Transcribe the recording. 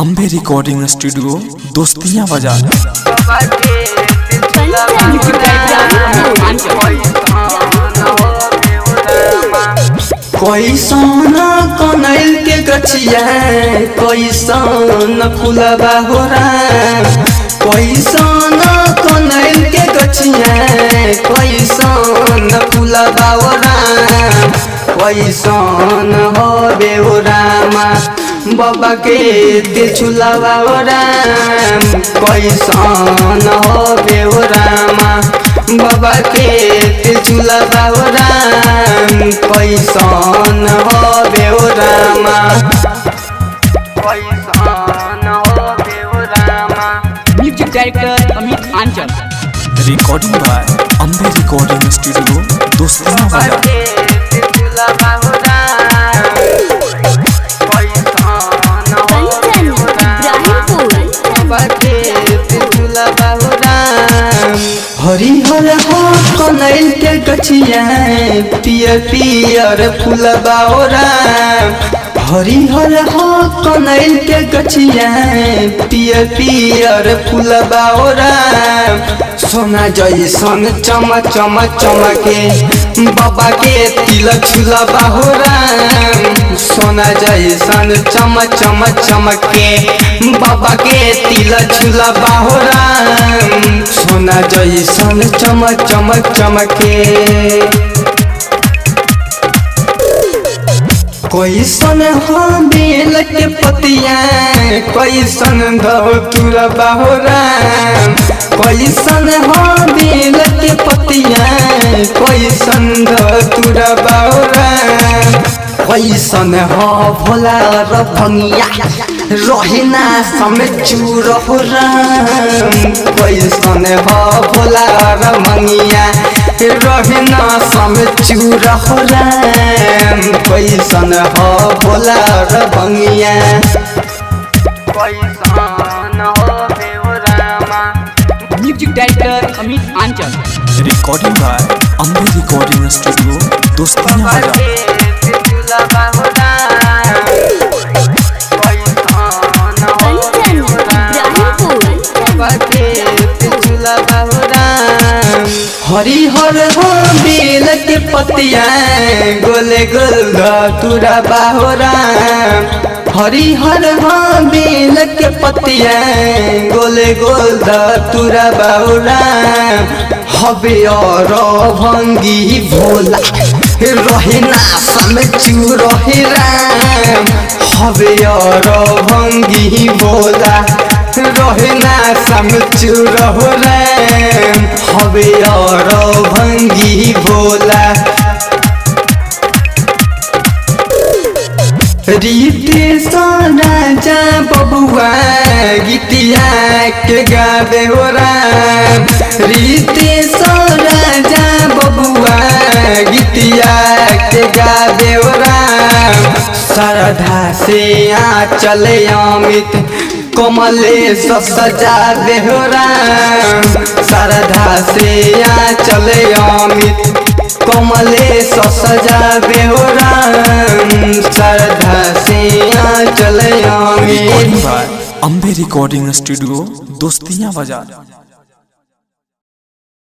Ambe recording studio Dostiyan बाजार। कोई सोना कनैल के गछिया, कोई सोना फुलबा हो रहा। कोई सोना कनैल के गछिया, कोई सोना फुलबा हो रहा। कोई सोन हो बेउरामा बाबा के दिल छुलावा हो राम। कोई सोन हो बेउरामा बाबा के दिल छुलावा हो राम। कोई सोन हो बेउरामा, कोई सोन हो बेउरामा। Music director Amit Anchal. Recording by Ambe recording studio Dostiyan Bazar. Harihar हो कनैल के गछिया, पियर पियर फूलबा हो राम। हरिहर हो कनैल के गछिया, पियर पियर फूलबा हो राम। सोना जैसन चमक चमक चमके बाबा के तिलक छुलबा हो राम। सोना जैसन चमक चमक चमके बाबा के तिलक छुलबा हो राम। सोना जैसन चमक चमक चमके। कोई सन हो बेल के पतिया, कोई सन धतूरबा हो राम। कोई सन हो बेल के पतिया, कोई सन धतूरबा हो राम। कोई सन हो भोला र भंगिया, रहना समय चूर हो राम। कोई सन हो भोला र भंगिया, रहना समय चूर हो राम। कोई सन हो भोला र भंगिया, कोई सन हो बेउरामा। Music director Amit Anchal. Recording by Ambe recording studio Dostiyan Bazar. Harihar हो बेल के पतिया, गोले गोल धतूरा हो राम। हरिहर हो बेल के पतिया, गोले गोल धतूरा हो राम। हबे और भंगी भोला, रहना समय चूर हे राम। हबे और भंगी भोला, रहना समय चूर हो राम। हबे और भंगी भोला। रीते राजा बबुआ गीतिया के गावे हो राम। रीते राजा बबुआ गीतिया के गावे हो राम। श्रद्धा से आंचल अमित कमलेश सजावे हो राम। श्रद्धा से आंचल अमित कमलेश सजावे हो राम। श्रद्धा से आंचल अमित। अम्बे रिकॉर्डिंग स्टूडियो दोस्तियां बाजार।